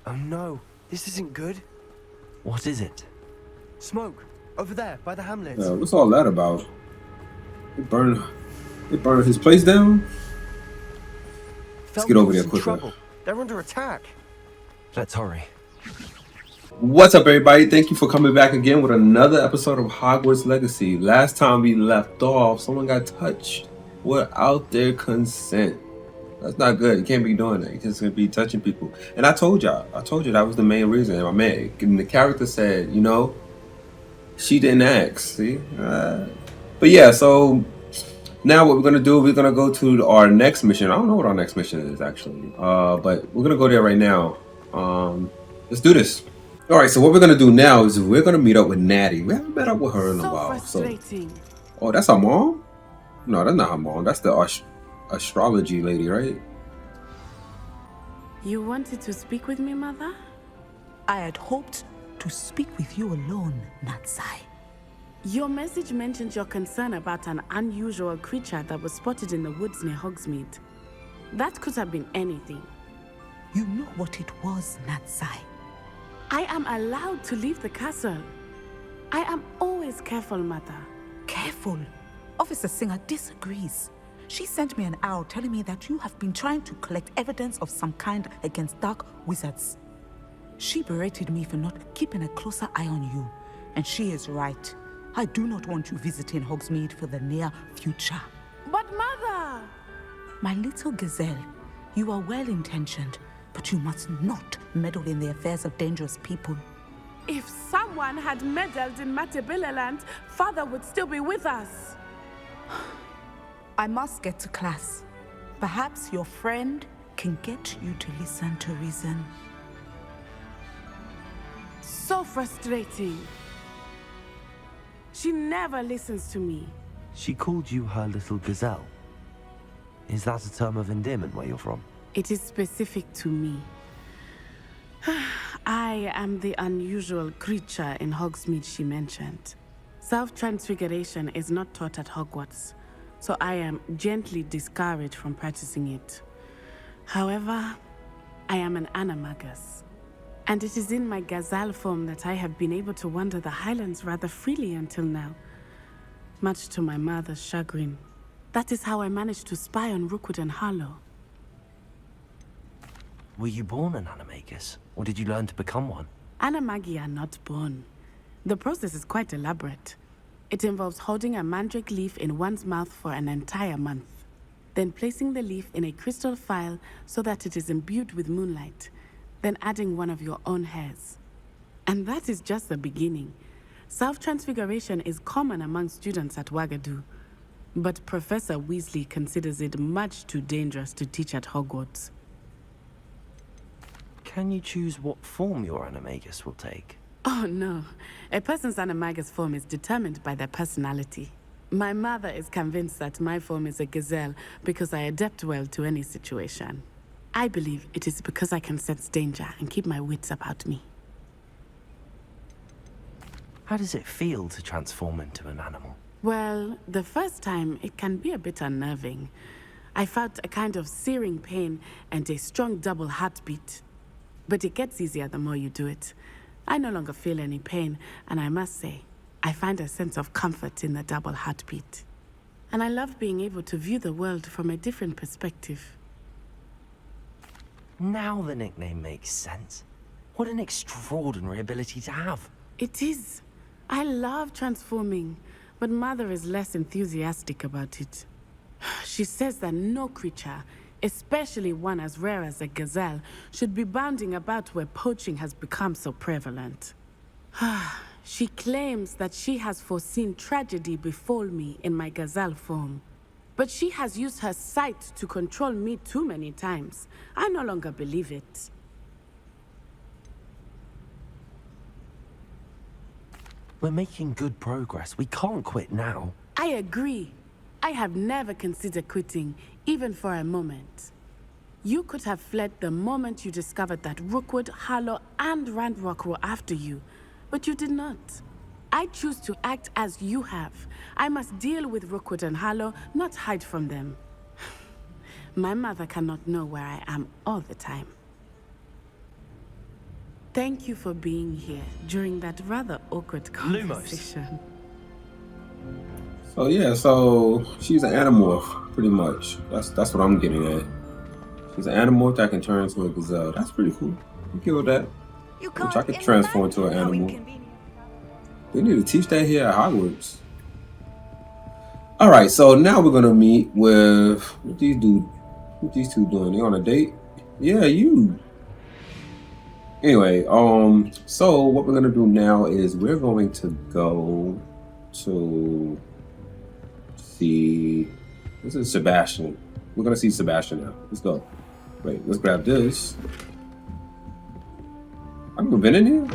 Oh no, this isn't good. What is it? Smoke, over there, by the hamlet. What's all that about? They burned his place down? Let's get over there quicker. Trouble. They're under attack. Let's hurry. What's up, everybody? Thank you for coming back again with another episode of Hogwarts Legacy. Last time we left off, someone got touched without their consent. That's not good. You can't be doing that. You're just gonna be touching people. And I told you that was the main reason. My man, and the character said, you know, she didn't ask. See, but yeah. So now what we're gonna do? We're gonna go to our next mission. I don't know what our next mission is actually, but we're gonna go there right now. Let's do this. All right. So what we're gonna do now is we're gonna meet up with Natty. We haven't met up with her in a while. Frustrating. Oh, that's her mom? No, that's not her mom. That's the astrology lady, right? You wanted to speak with me, Mother? I had hoped to speak with you alone, Natsai. Your message mentioned your concern about an unusual creature that was spotted in the woods near Hogsmeade. That could have been anything. You know what it was, Natsai. I am allowed to leave the castle. I am always careful, Mother. Careful? Officer Singer disagrees. She sent me an owl telling me that you have been trying to collect evidence of some kind against dark wizards. She berated me for not keeping a closer eye on you, and she is right. I do not want you visiting Hogsmeade for the near future. But Mother! My little gazelle, you are well-intentioned, but you must not meddle in the affairs of dangerous people. If someone had meddled in Matabeleland, Father would still be with us. I must get to class. Perhaps your friend can get you to listen to reason. So frustrating. She never listens to me. She called you her little gazelle. Is that a term of endearment where you're from? It is specific to me. I am the unusual creature in Hogsmeade she mentioned. Self-transfiguration is not taught at Hogwarts, so I am gently discouraged from practicing it. However, I am an animagus, and it is in my gazelle form that I have been able to wander the Highlands rather freely until now, much to my mother's chagrin. That is how I managed to spy on Rookwood and Harlow. Were you born an animagus, or did you learn to become one? Animagi are not born. The process is quite elaborate. It involves holding a mandrake leaf in one's mouth for an entire month, then placing the leaf in a crystal phial so that it is imbued with moonlight, then adding one of your own hairs. And that is just the beginning. Self-transfiguration is common among students at Wagadu, but Professor Weasley considers it much too dangerous to teach at Hogwarts. Can you choose what form your animagus will take? Oh no, a person's animagus form is determined by their personality. My mother is convinced that my form is a gazelle because I adapt well to any situation. I believe it is because I can sense danger and keep my wits about me. How does it feel to transform into an animal? Well, the first time it can be a bit unnerving. I felt a kind of searing pain and a strong double heartbeat. But it gets easier the more you do it. I no longer feel any pain, and I must say, I find a sense of comfort in the double heartbeat. And I love being able to view the world from a different perspective. Now the nickname makes sense. What an extraordinary ability to have. It is. I love transforming, but Mother is less enthusiastic about it. She says that no creature, especially one as rare as a gazelle, should be bounding about where poaching has become so prevalent. She claims that she has foreseen tragedy befall me in my gazelle form. But she has used her sight to control me too many times. I no longer believe it. We're making good progress. We can't quit now. I agree. I have never considered quitting, even for a moment. You could have fled the moment you discovered that Rookwood, Harlow, and Ranrock were after you, but you did not. I choose to act as you have. I must deal with Rookwood and Harlow, not hide from them. My mother cannot know where I am all the time. Thank you for being here during that rather awkward Lumos. conversation. So yeah, so she's an animorph, pretty much. That's what I'm getting at. She's an animorph that can turn into a gazelle. That's pretty cool. I'm okay with that. You Which I could transform into an how animal. inconvenient. They need to teach that here at Hogwarts. All right, so now we're gonna meet with what these two doing? They on a date? Yeah, you. Anyway, so what we're gonna do now is we're going to go to see. This is Sebastian. We're gonna see Sebastian now. Let's go. Wait, let's grab this. I've never been in here.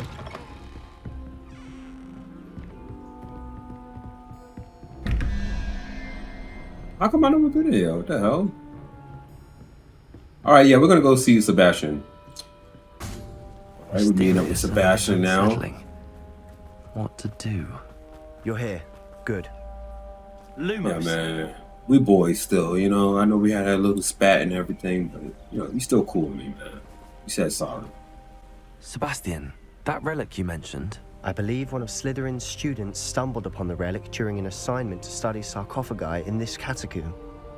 How come I never been in here? What the hell? All right, yeah, we're gonna go see Sebastian. All right, we're meeting up with Sebastian now. Unsettling. What to do? You're here. Good. Lumos. Yeah, man. We boys still, you know. I know we had that little spat and everything, but you know, you still cool with me, man. You said sorry. Sebastian, that relic you mentioned. I believe one of Slytherin's students stumbled upon the relic during an assignment to study sarcophagi in this catacomb.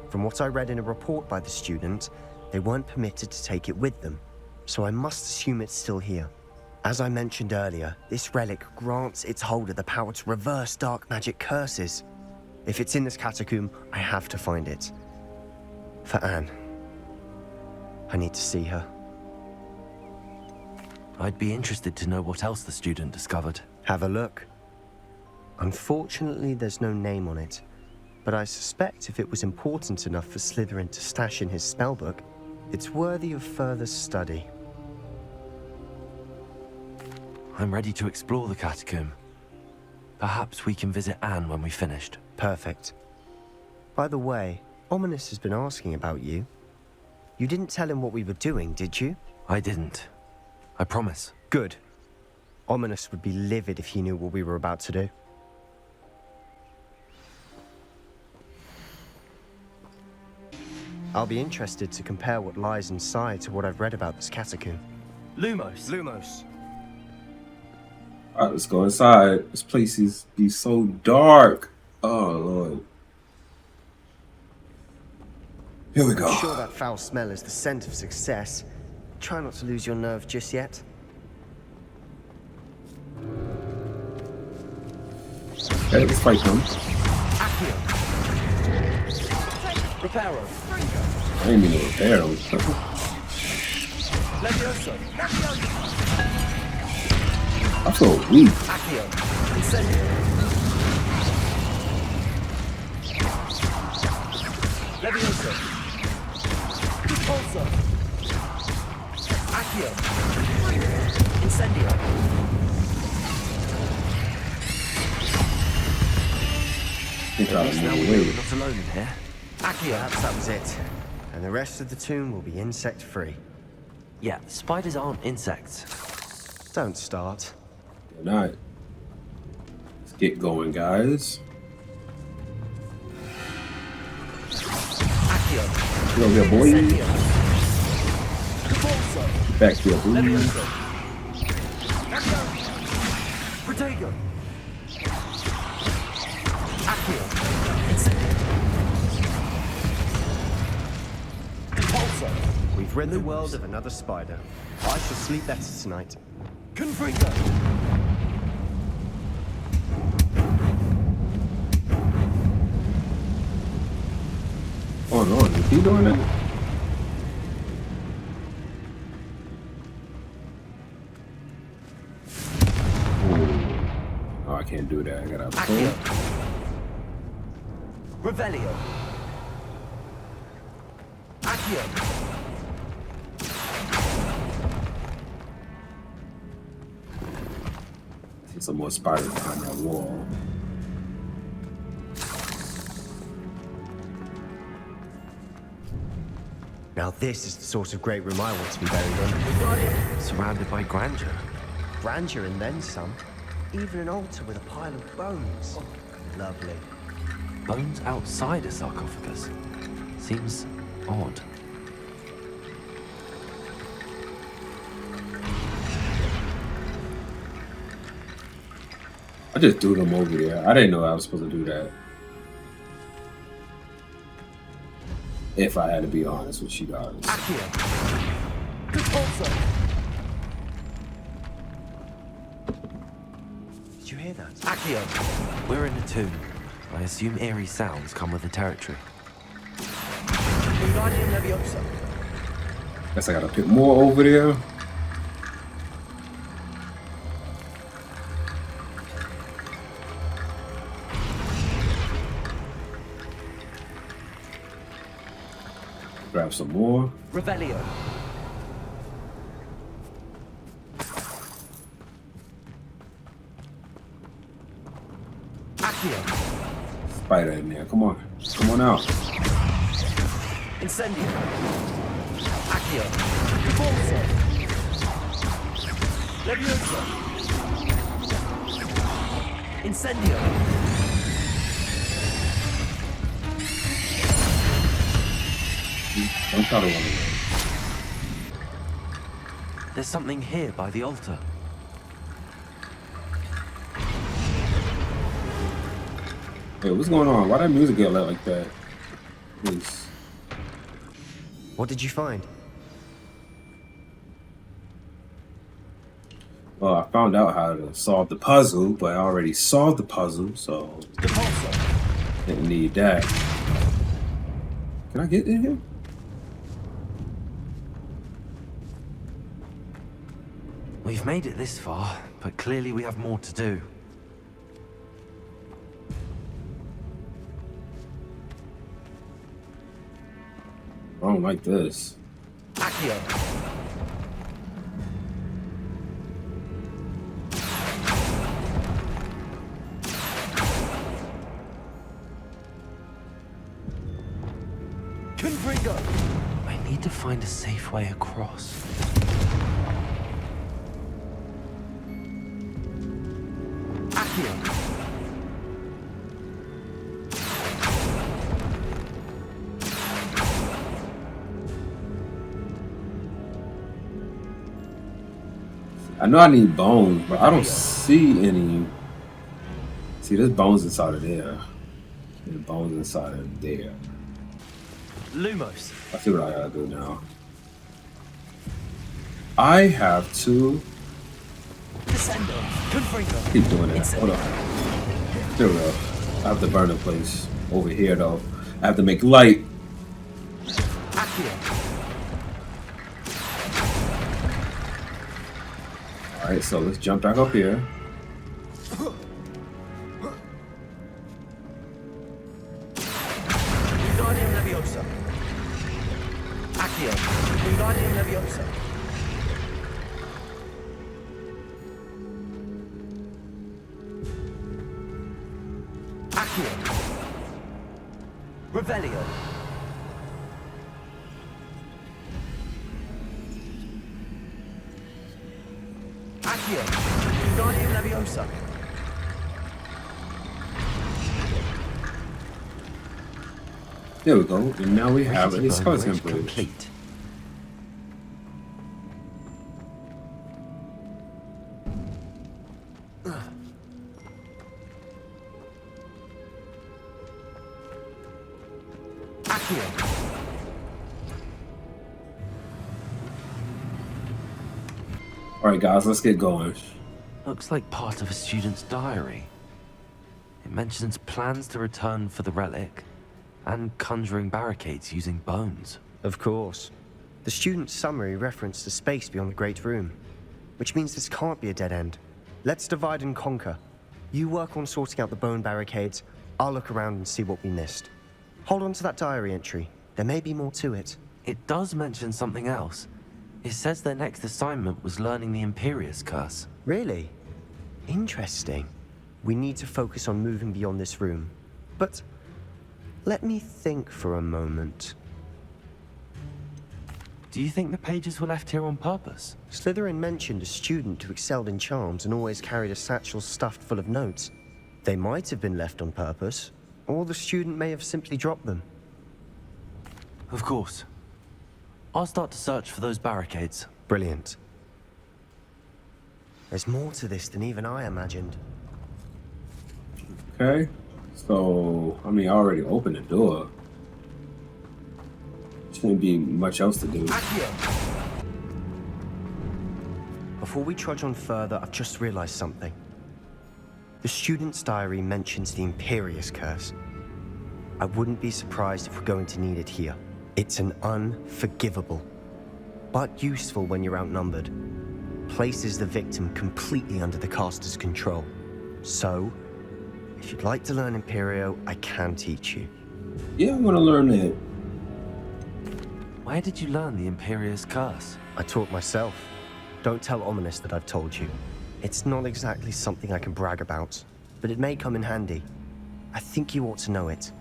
From what I read in a report by the student, they weren't permitted to take it with them, so I must assume it's still here. As I mentioned earlier, this relic grants its holder the power to reverse dark magic curses. If it's in this catacomb, I have to find it. For Anne. I need to see her. I'd be interested to know what else the student discovered. Have a look. Unfortunately, there's no name on it, but I suspect if it was important enough for Slytherin to stash in his spellbook, it's worthy of further study. I'm ready to explore the catacomb. Perhaps we can visit Anne when we've finished. Perfect. By the way, Ominous has been asking about you. You didn't tell him what we were doing, did you? I didn't. I promise. Good. Ominous would be livid if he knew what we were about to do. I'll be interested to compare what lies inside to what I've read about this catacomb. Lumos. Lumos. All right, let's go inside. This place is be so dark. Oh Lord. Here we go. I'm sure that foul smell is the scent of success. Try not to lose your nerve just yet. Okay, let's fight them. Reparo. I didn't mean to repair them. Levioso. I feel weak. Accio. Incendio. Levioso. Repulso. Accio. Incendio. Think I Now we was know away. we're not alone in here. Accio. Perhaps that was it. And the rest of the tomb will be insect-free. Yeah, spiders aren't insects. Don't start. They're not. Let's get going, guys. Accio. Get over here, boy. Incendio. Repulso. Back here, boy. Levioso. Accio. Protego. Accio. Incendio. Repulso. We've rid the world of another spider. I shall sleep better tonight. Confringo. Oh no, is he doing that? Ooh. Oh, I can't do that. I gotta Accio. pull. Revelio. Accio. See some more spiders behind that wall. Now this is the sort of great room I want to be buried in. Surrounded by grandeur. Grandeur and then some. Even an altar with a pile of bones. Lovely. Bones outside a sarcophagus. Seems odd. I just threw them over there. I didn't know I was supposed to do that. If I had to be honest with you guys. Accio. Good also. Did you hear that? Accio. We're in a tomb. I assume eerie sounds come with the territory. Wingardium Leviosa. Guess I gotta pick more over there. Grab some more. Revelio. Accio. Spider in there. Come on. Come on out. Incendio. Accio. Reforzo. Leviosa. Incendio. Don't try to run away. There's something here by the altar. Hey, what's going on? Why that music get lit like that? Please. What did you find? Well, I found out how to solve the puzzle, but I already solved the puzzle, so didn't need that. Can I get in here? We've made it this far, but clearly we have more to do. I don't like this. Accio. Confringo. I need to find a safe way across. Accio. I know I need bones, but I don't see any. See, there's bones inside of there. There's bones inside of there. Lumos. I see what I gotta do now. I have to Descendo. Confringo. keep doing that. Hold on. There we go. I have to burn the place over here, though. I have to make light. Accio. All right, so let's jump back up here. Wingardium Leviosa. Accio. Wingardium Leviosa. Accio. Revelio. Accio. Wingardium Leviosa. There we go. And now we have a Bone skeleton Bridge bridge. complete. Accio. All right, guys, let's get going. Looks like part of a student's diary. It mentions plans to return for the relic and conjuring barricades using bones. Of course. The student's summary referenced the space beyond the Great Room, which means this can't be a dead end. Let's divide and conquer. You work on sorting out the bone barricades, I'll look around and see what we missed. Hold on to that diary entry. There may be more to it. It does mention something else. It says their next assignment was learning the Imperius Curse. Really? Interesting. We need to focus on moving beyond this room. But let me think for a moment. Do you think the pages were left here on purpose? Slytherin mentioned a student who excelled in charms and always carried a satchel stuffed full of notes. They might have been left on purpose, or the student may have simply dropped them. Of course. I'll start to search for those barricades. Brilliant. There's more to this than even I imagined. Okay. So, I mean, I already opened the door. Shouldn't be much else to do. Before we trudge on further, I've just realized something. The student's diary mentions the Imperious Curse. I wouldn't be surprised if we're going to need it here. It's an unforgivable, but useful when you're outnumbered. Places the victim completely under the caster's control. So, if you'd like to learn Imperio, I can teach you. Yeah, I want to learn that. Where did you learn the Imperious Curse? I taught myself. Don't tell Ominous that I've told you. It's not exactly something I can brag about, but it may come in handy. I think you ought to know it.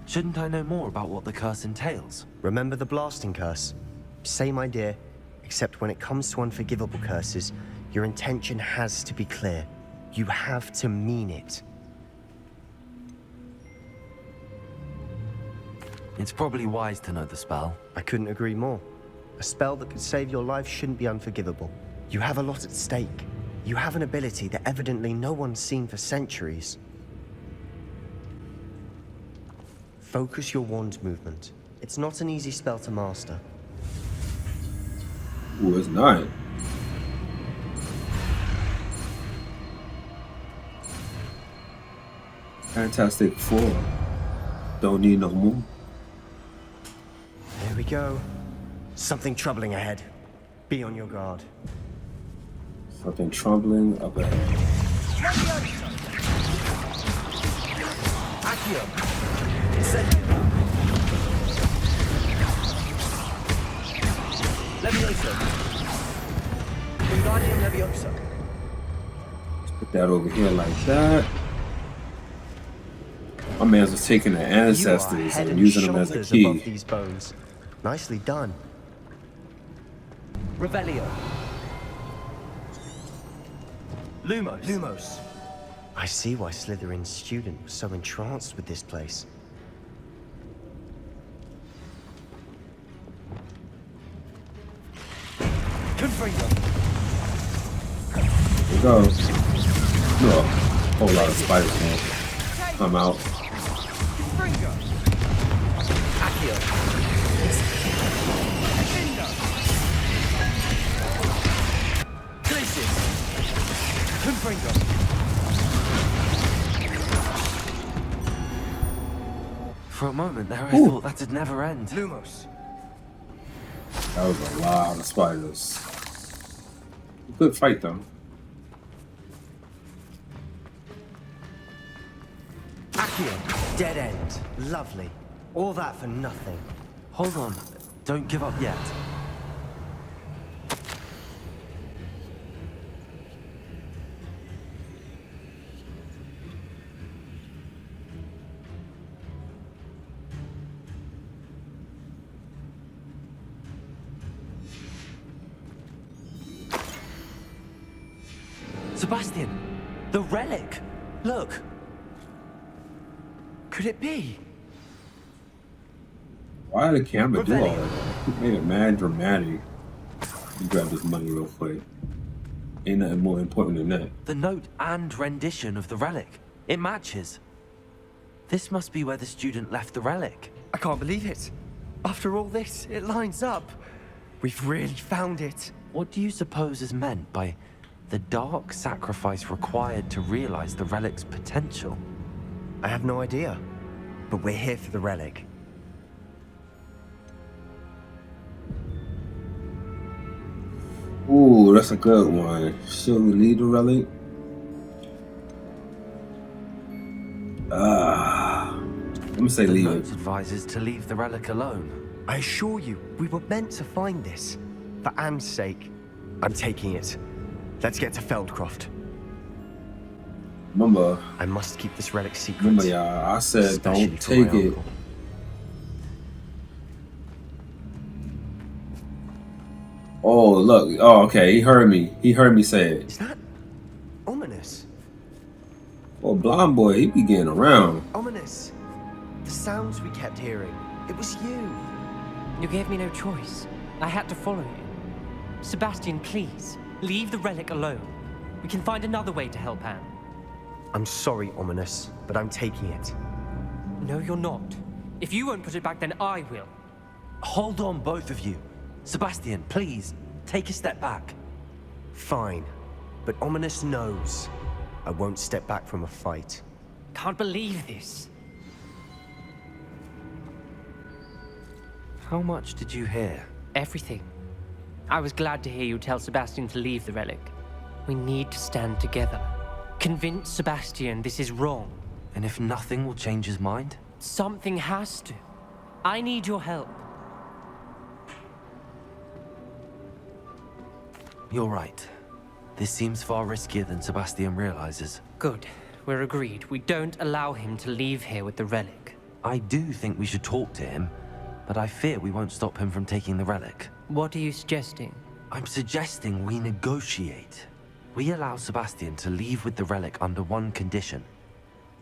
Shouldn't I know more about what the curse entails? Remember the blasting curse? Same idea, except when it comes to unforgivable curses, your intention has to be clear. You have to mean it. It's probably wise to know the spell. I couldn't agree more. A spell that could save your life shouldn't be unforgivable. You have a lot at stake. You have an ability that evidently no one's seen for centuries. Focus your wand movement. It's not an easy spell to master. Ooh, it's not. Fantastic Four. Don't need no more. There we go. Something troubling ahead. Be on your guard. Something troubling up ahead. Put that over here like that. My man's was taking the ancestors head and using them as a shoulders key. above these bones. Nicely done. Revelio. Lumos. I see why Slytherin's student was so entranced with this place. Confringo. Here we go. No, a whole lot of spiders, man. I'm out. Confringo. Accio. Defender. Glacius. Confringo. For a moment there, I thought that'd never end. Lumos. That was a lot of spiders. Good fight, though. Accio. Dead end. Lovely. All that for nothing. Hold on, don't give up yet. Sebastian, the relic! Look! Could it be? Why did the camera do all that? It made it mad dramatic. You grab this money real quick. Ain't nothing more important than that. The note and rendition of the relic. It matches. This must be where the student left the relic. I can't believe it. After all this, it lines up. We've really found it. What do you suppose is meant by the dark sacrifice required to realize the relic's potential? I have no idea. But we're here for the relic. Ooh, that's a good one. Should we leave the relic? I'm gonna say The leave note it. advises to leave the relic alone. I assure you, we were meant to find this. For Anne's sake, I'm taking it. Let's get to Feldcroft. Remember, I must keep this relic secret. remember, y'all. I said especially don't for my take it. uncle. Oh, look. Oh, okay. He heard me. He heard me say it. Is that ominous? Oh, blind boy, he be getting around. Ominous. The sounds we kept hearing. It was you. You gave me no choice. I had to follow you. Sebastian, please, leave the relic alone. We can find another way to help Anne. I'm sorry, Ominous, but I'm taking it. No, you're not. If you won't put it back, then I will. Hold on, both of you. Sebastian, please, take a step back. Fine, but Ominous knows I won't step back from a fight. Can't believe this. How much did you hear? Everything. I was glad to hear you tell Sebastian to leave the relic. We need to stand together. Convince Sebastian this is wrong. And if nothing will change his mind? Something has to. I need your help. You're right. This seems far riskier than Sebastian realizes. Good. We're agreed. We don't allow him to leave here with the relic. I do think we should talk to him, but I fear we won't stop him from taking the relic. What are you suggesting? I'm suggesting we negotiate. We allow Sebastian to leave with the relic under one condition.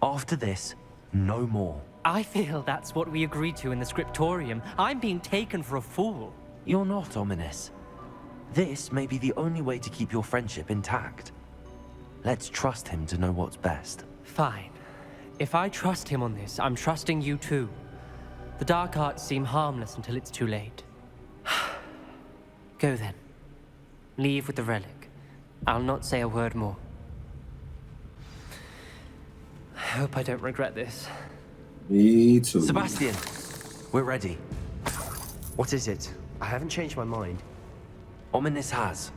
After this, no more. I feel that's what we agreed to in the scriptorium. I'm being taken for a fool. You're not, Ominous. This may be the only way to keep your friendship intact. Let's trust him to know what's best. Fine. If I trust him on this, I'm trusting you too. The dark arts seem harmless until it's too late. Go then. Leave with the relic. I'll not say a word more. I hope I don't regret this. Me too. Sebastian, we're ready. What is it? I haven't changed my mind. Ominous has.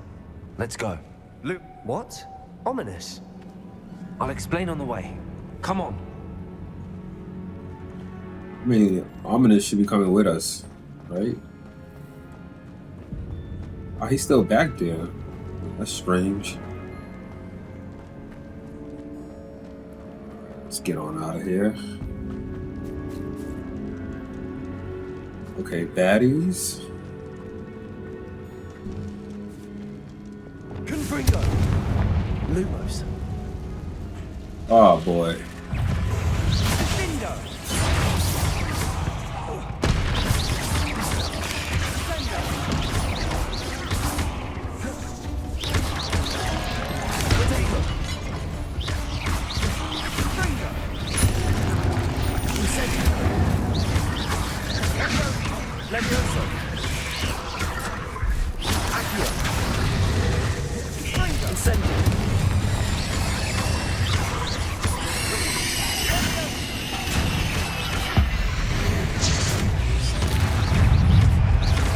Let's go. Luke, what? Ominous? I'll explain on the way. Come on. I mean, Ominous should be coming with us, right? Oh, he's still back there. That's strange. Let's get on out of here. Okay, baddies. Confringo! Lumos. Oh boy. Lindo! Levioso! Accio! Incendio!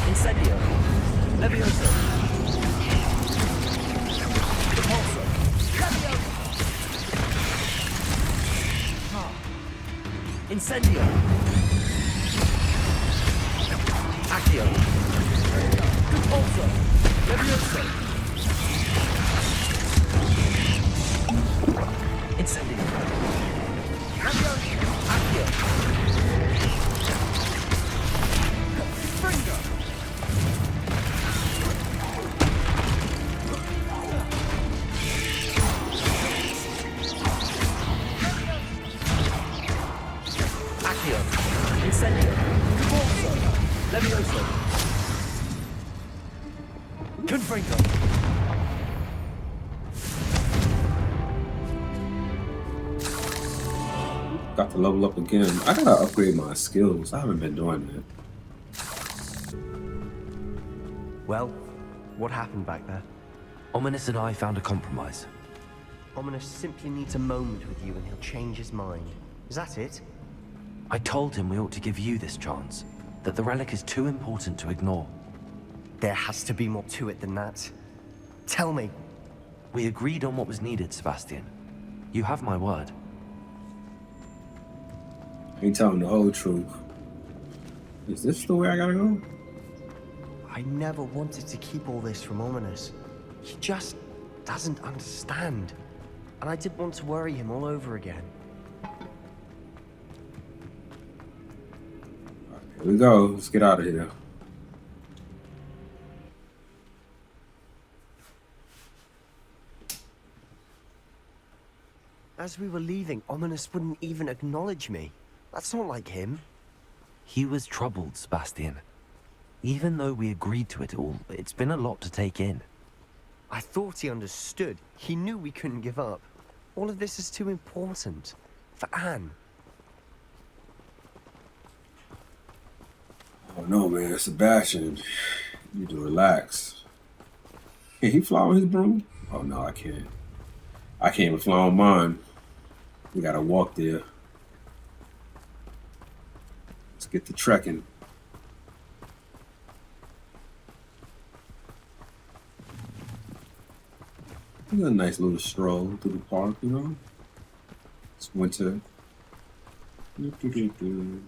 Incendio! Levioso! Repulso! Levioso! Incendio! Accio! Repulso! Levioso! Incendio! Levioso! Accio! Fringo! Accio! Incendio! Repulso! Levioso! Confringo! Got to level up again. I gotta upgrade my skills. I haven't been doing that. Well, what happened back there? Ominous and I found a compromise. Ominous simply needs a moment with you and he'll change his mind. Is that it? I told him we ought to give you this chance, that the relic is too important to ignore. There has to be more to it than that. Tell me. We agreed on what was needed, Sebastian. You have my word. I ain't telling the whole truth. Is this the way I gotta go? I never wanted to keep all this from Ominous. He just doesn't understand. And I didn't want to worry him all over again. Here we go. Let's get out of here. As we were leaving, Ominous wouldn't even acknowledge me. That's not like him. He was troubled, Sebastian. Even though we agreed to it all, it's been a lot to take in. I thought he understood. He knew we couldn't give up. All of this is too important. For Anne. Oh no, man, Sebastian. You need to relax. Can he fly on his broom? Oh no, I can't. I can't even fly on mine. We gotta walk there. Let's get to trekking. It's a nice little stroll through the park, you know? It's winter. Running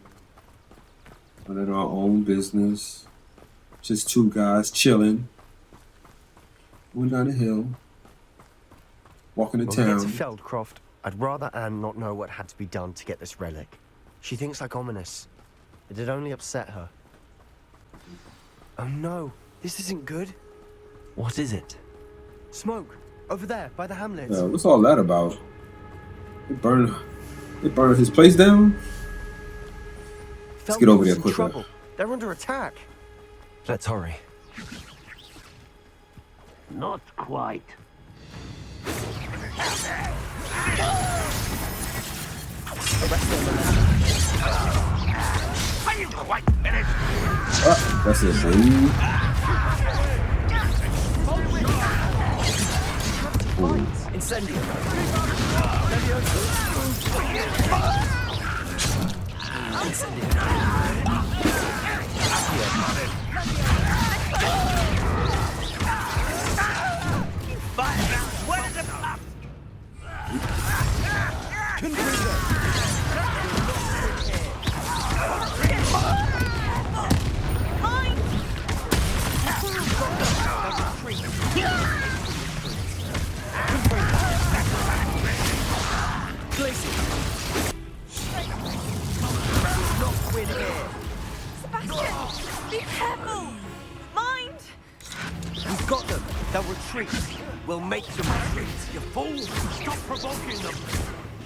our own business. Just two guys chilling. Going down the hill. Walking to When we town. get to Feldcroft, I'd rather Anne not know what had to be done to get this relic. She thinks like ominous. It'd only upset her. Oh no, this isn't good. What is it? Smoke, over there, by the hamlet. What's all that about? They burned his place down? Let's get over there Feldcroft's in quicker. trouble. They're under attack. Let's hurry. Not quite. Are you quite finished? That's it, dude. Incendio. Sebastian, be careful! Mind! We've got them. They'll retreat. We'll make them retreat. You fool! Stop provoking them!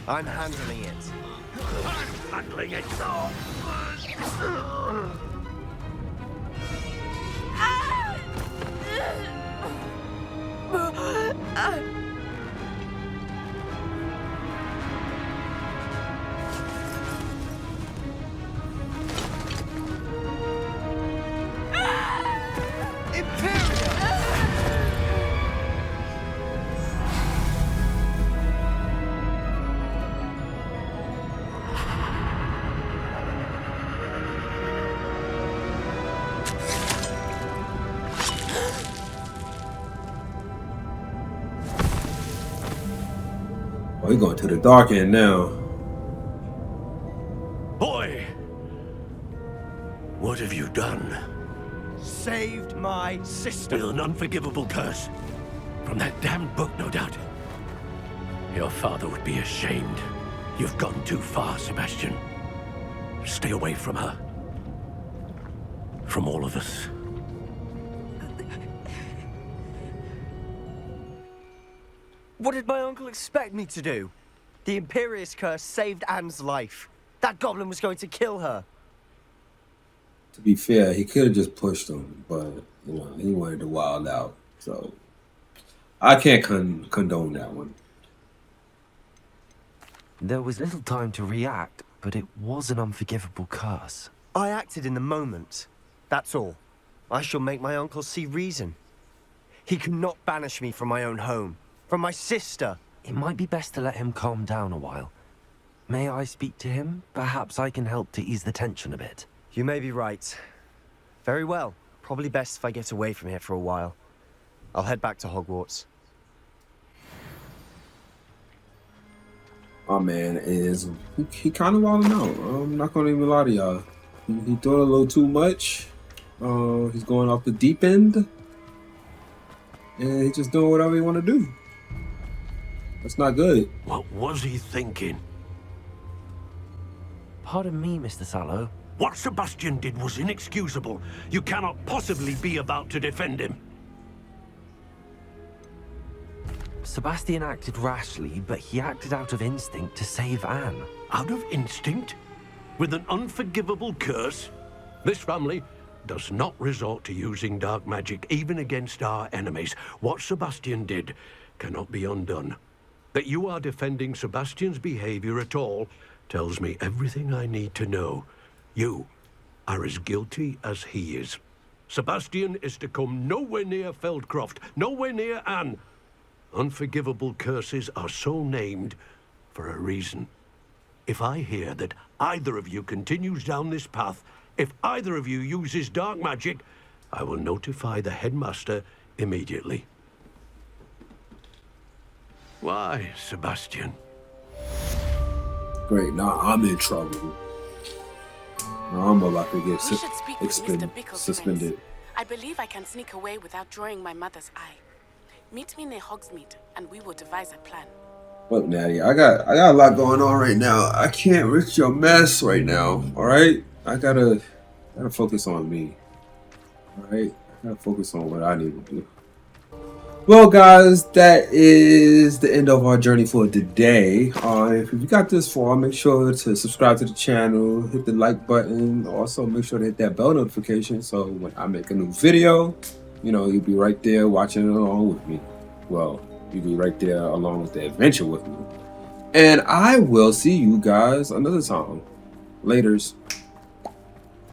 I'm handling it. I'm handling it. We're going to the dark end now. Boy! What have you done? Saved my sister. With an unforgivable curse. From that damned book, no doubt. Your father would be ashamed. You've gone too far, Sebastian. Stay away from her. From all of us. What did my uncle expect me to do? The Imperious curse saved Anne's life. That goblin was going to kill her. To be fair, he could have just pushed him, but you know, he wanted to wild out. So I can't condone that one. There was little time to react, but it was an unforgivable curse. I acted in the moment. That's all. I shall make my uncle see reason. He cannot banish me from my own home. From my sister. It might be best to let him calm down a while. May I speak to him? Perhaps I can help to ease the tension a bit. You may be right. Very well. Probably best if I get away from here for a while. I'll head back to Hogwarts. My man is he kind of wilding out. I'm not gonna even lie to y'all. He doing a little too much. He's going off the deep end, and he's just doing whatever he want to do. That's not good. What was he thinking? Pardon me, Mr. Sallow. What Sebastian did was inexcusable. You cannot possibly be about to defend him. Sebastian acted rashly, but he acted out of instinct to save Anne. Out of instinct? With an unforgivable curse? This family does not resort to using dark magic even against our enemies. What Sebastian did cannot be undone. That you are defending Sebastian's behavior at all tells me everything I need to know. You are as guilty as he is. Sebastian is to come nowhere near Feldcroft, nowhere near Anne. Unforgivable curses are so named for a reason. If I hear that either of you continues down this path, if either of you uses dark magic, I will notify the headmaster immediately. Why, Sebastian? Great, now I'm in trouble. Now I'm about to get We should speak with Mr. Bickle's suspended. friends. I believe I can sneak away without drawing my mother's eye. Meet me near Hogsmeade, and we will devise a plan. Look, Natty, I got a lot going on right now. I can't reach your mess right now. All right, I gotta focus on me. All right, I gotta focus on what I need to do. Well, guys, that is the end of our journey for today. If you got this far, make sure to subscribe to the channel, hit the like button. Also, make sure to hit that bell notification so when I make a new video, you know, you'll be right there watching it along with me. Well, you'll be right there along with the adventure with me. And I will see you guys another time. Laters.